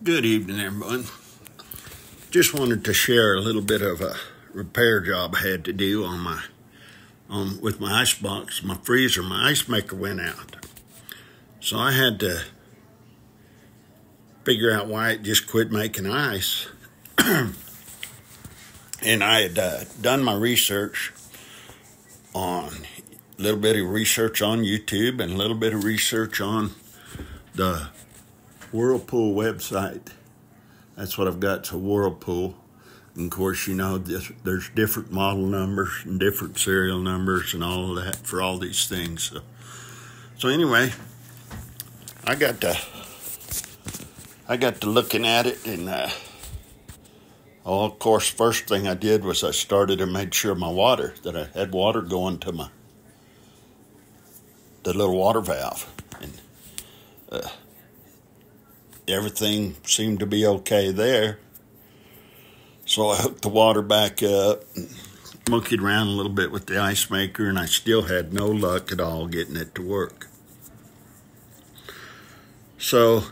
Good evening, everyone. Just wanted to share a little bit of a repair job I had to do with my ice box, my freezer. My ice maker went out, so I had to figure out why it just quit making ice. And I had done my research on a little bit of research on YouTube and a little bit of research on the Whirlpool website. That's what I've got. It's a Whirlpool. And of course, you know, there's different model numbers and different serial numbers and all of that for all these things. So anyway, I got to looking at it, and of course, first thing I did was I started and made sure that I had water going to the little water valve, and everything seemed to be okay there. So I hooked the water back up and monkeyed around a little bit with the ice maker, and I still had no luck at all getting it to work. So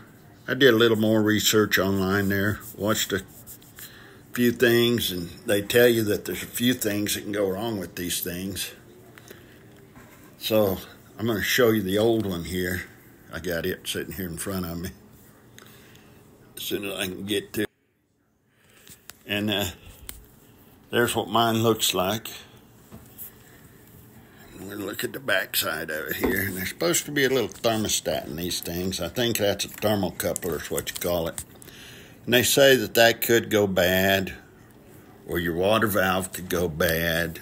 I did a little more research online there, watched a few things, and they tell you that there's a few things that can go wrong with these things. So I'm going to show you the old one here. I got it sitting here in front of me as soon as I can get to it. And there's what mine looks like. We're going to look at the back side of it here. And there's supposed to be a little thermostat in these things. I think that's a thermocoupler is what you call it. And they say that could go bad, or your water valve could go bad,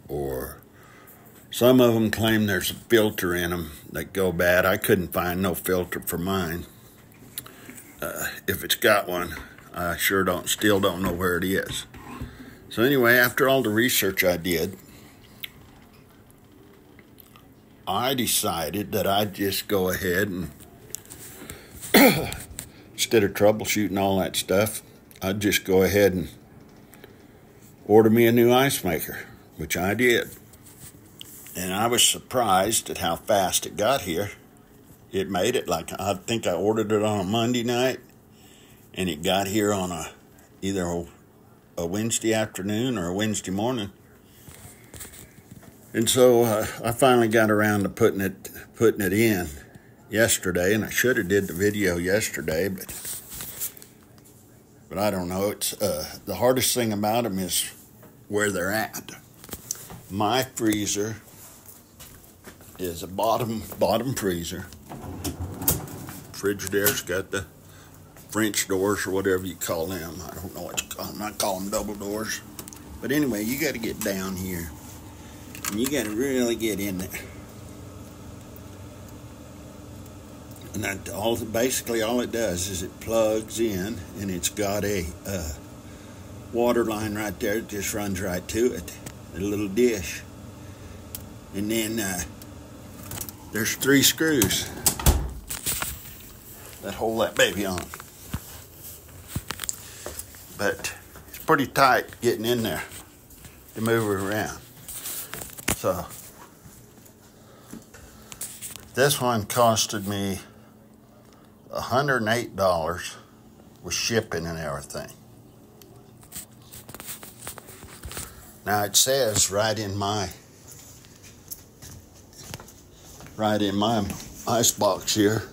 or some of them claim there's a filter in them that go bad. I couldn't find no filter for mine. If it's got one, I still don't know where it is. So anyway, after all the research I did, I decided that I'd just go ahead and instead of troubleshooting all that stuff, I'd just go ahead and order me a new ice maker, which I did. And I was surprised at how fast it got here. It made it I think I ordered it on a Monday night, and it got here on either a Wednesday afternoon or a Wednesday morning. And so I finally got around to putting it in yesterday, and I should have did the video yesterday, but I don't know. It's the hardest thing about them is where they're at. My freezer is a bottom freezer. Frigidair's got the French doors or whatever you call them. I don't know what you call them. I call them double doors. But anyway, you got to get down here, and you got to really get in there. And basically all it does is it plugs in, and it's got a water line right there that just runs right to it, a little dish. And then there's 3 screws that hold that baby on. But it's pretty tight getting in there to move it around. So this one costed me $108 with shipping and everything. Now it says right in my ice box here,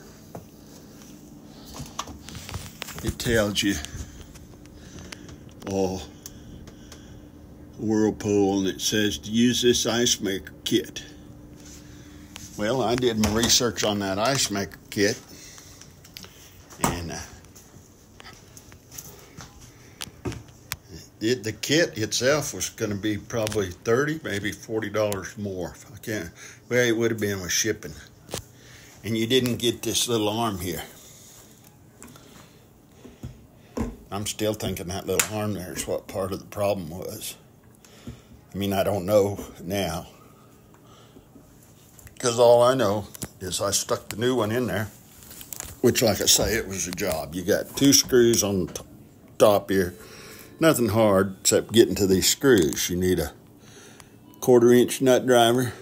it tells you Whirlpool, and it says to use this ice maker kit. Well, I did my research on that ice maker kit, and the kit itself was going to be probably $30, maybe $40 more. It would have been with shipping. And you didn't get this little arm here. I'm still thinking that little arm there is what part of the problem was. I mean, I don't know now, because all I know is I stuck the new one in there, which, like I say, it was a job. You got 2 screws on the top here. Nothing hard except getting to these screws. You need a 1/4-inch nut driver,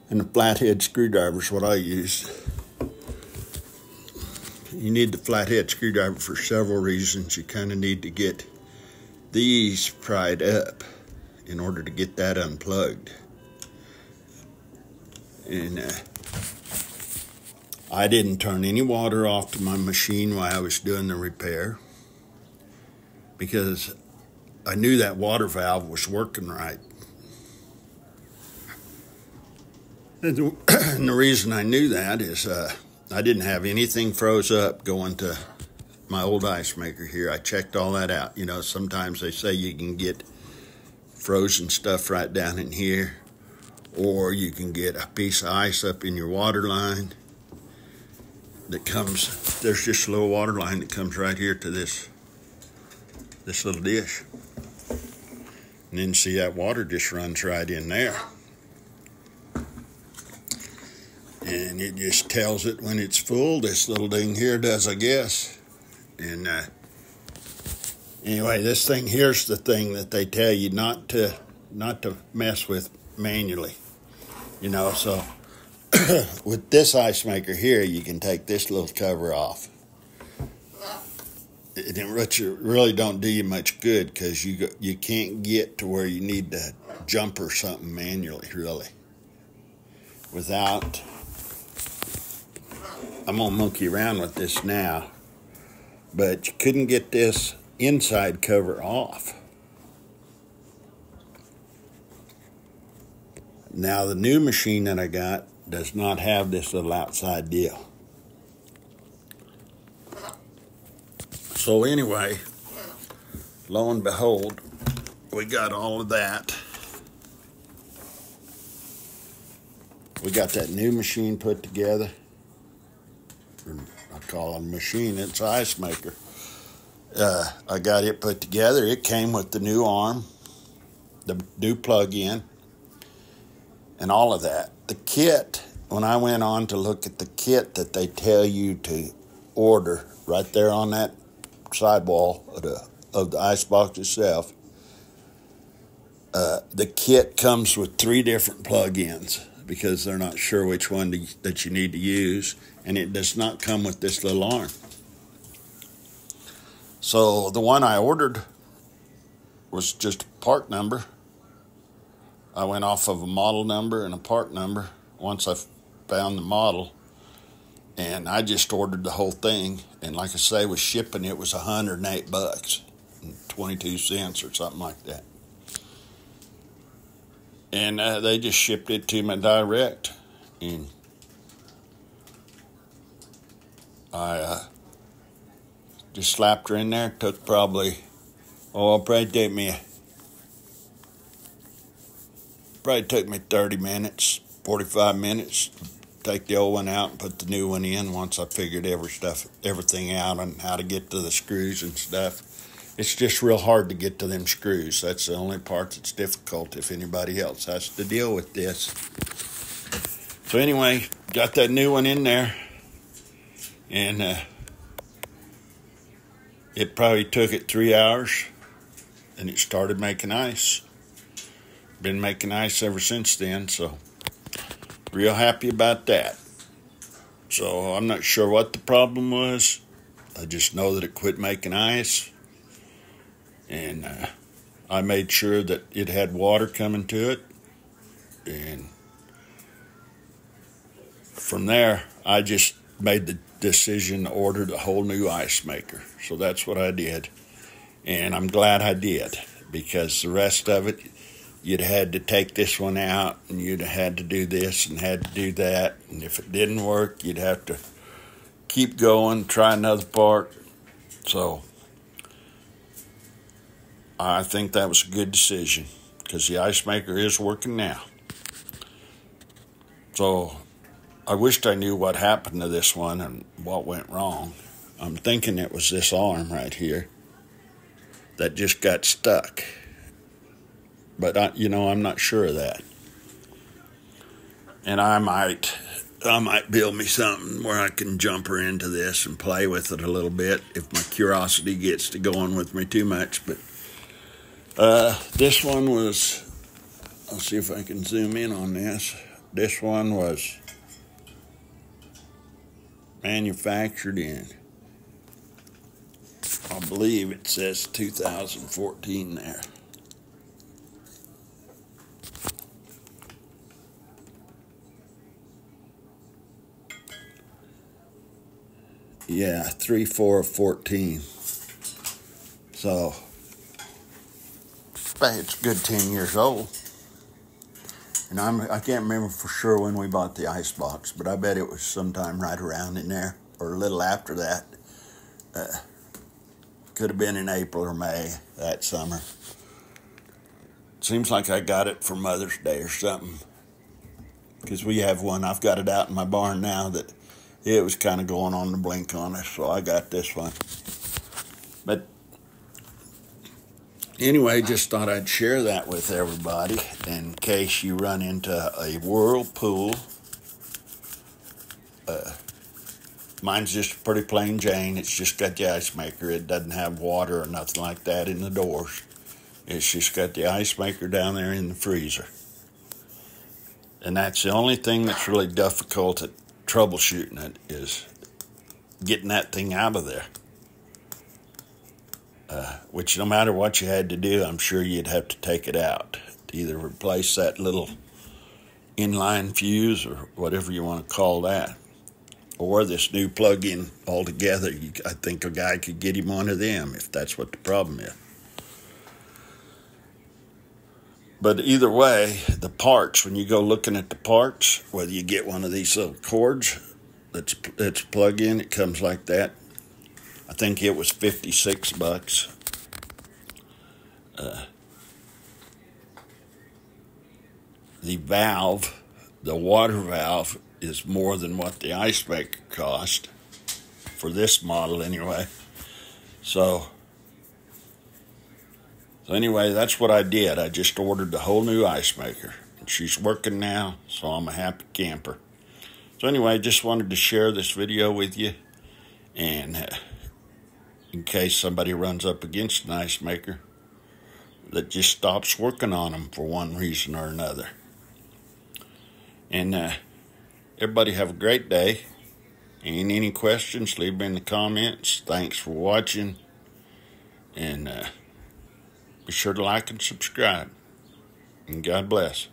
and a flathead screwdriver is what I used. you need the flathead screwdriver for several reasons. You kind of need to get these pried up in order to get that unplugged. And I didn't turn any water off to my machine while I was doing the repair, because I knew that water valve was working right. And the reason I knew that is I didn't have anything froze up going to my old ice maker here. I checked all that out. You know, sometimes they say you can get frozen stuff right down in here, or you can get a piece of ice up in your water line that comes, there's just a little water line that comes right here to this little dish. And then see that water just runs right in there. And it just tells it when it's full. This little thing here does, I guess. And anyway, this thing here's the thing that they tell you not to mess with manually. You know, so with this ice maker here, you can take this little cover off. It really don't do you much good, because you can't get to where you need to jumper something manually, really. Without, I'm gonna monkey around with this now, but you couldn't get this inside cover off. Now the new machine that I got does not have this little outside deal. So anyway, lo and behold, we got all of that. We got that new machine put together. I call it a machine, it's an ice maker. I got it put together. It came with the new arm, the new plug-in, and all of that. The kit, when I went on to look at the kit that they tell you to order right there on that sidewall of the ice box itself, the kit comes with 3 different plug-ins, because they're not sure which one that you need to use, and it does not come with this little arm. So the one I ordered was just a part number. I went off of a model number and a part number once I found the model, and I just ordered the whole thing. And like I say, with shipping, it was $108 and 22 cents or something like that. And they just shipped it to me direct, and I just slapped her in there. It took probably took me 30 minutes, 45 minutes to take the old one out and put the new one in, once I figured everything out on how to get to the screws and stuff. It's just real hard to get to them screws. That's the only part that's difficult if anybody else has to deal with this. So anyway, got that new one in there, and it probably took it 3 hours, and it started making ice. Been making ice ever since then, so real happy about that. So I'm not sure what the problem was. I just know that it quit making ice, and I made sure that it had water coming to it, and from there I just made the decision to order the whole new ice maker. So that's what I did, and I'm glad I did, because the rest of it, you'd had to take this one out, and you'd had to do this and had to do that, and if it didn't work, you'd have to keep going, try another part. So I think that was a good decision, because the ice maker is working now. So I wished I knew what happened to this one and what went wrong. I'm thinking it was this arm right here that just got stuck. But I'm not sure of that. And I might build me something where I can jumper into this and play with it a little bit if my curiosity gets to going with me too much. But this one was, I'll see if I can zoom in on this. This one was manufactured in believe it says 2014 there. Yeah, 3/4/14. So, it's a good 10 years old. And I can't remember for sure when we bought the ice box, but I bet it was sometime right around in there, or a little after that. Could have been in April or May that summer. Seems like I got it for Mother's Day or something, because we have one. I've got it out in my barn now that it was kind of going on the blink on us, so I got this one. But anyway, just thought I'd share that with everybody in case you run into a Whirlpool. Mine's just a pretty plain Jane. It's just got the ice maker. It doesn't have water or nothing like that in the doors. It's just got the ice maker down there in the freezer. And that's the only thing that's really difficult at troubleshooting it, is getting that thing out of there. Which no matter what you had to do, I'm sure you'd have to take it out to either replace that little inline fuse or whatever you want to call that, or this new plug-in altogether. I think a guy could get him one of them if that's what the problem is. But either way, the parts, when you go looking at the parts, whether you get one of these little cords that's plug in, it comes like that. I think it was $56. The valve, the water valve, is more than what the ice maker cost, for this model anyway. So anyway, that's what I did. I just ordered the whole new ice maker. And she's working now, so I'm a happy camper. So anyway, just wanted to share this video with you. And in case somebody runs up against an ice maker that just stops working on them for one reason or another. And everybody have a great day. And any questions, leave them in the comments. Thanks for watching. And be sure to like and subscribe. And God bless.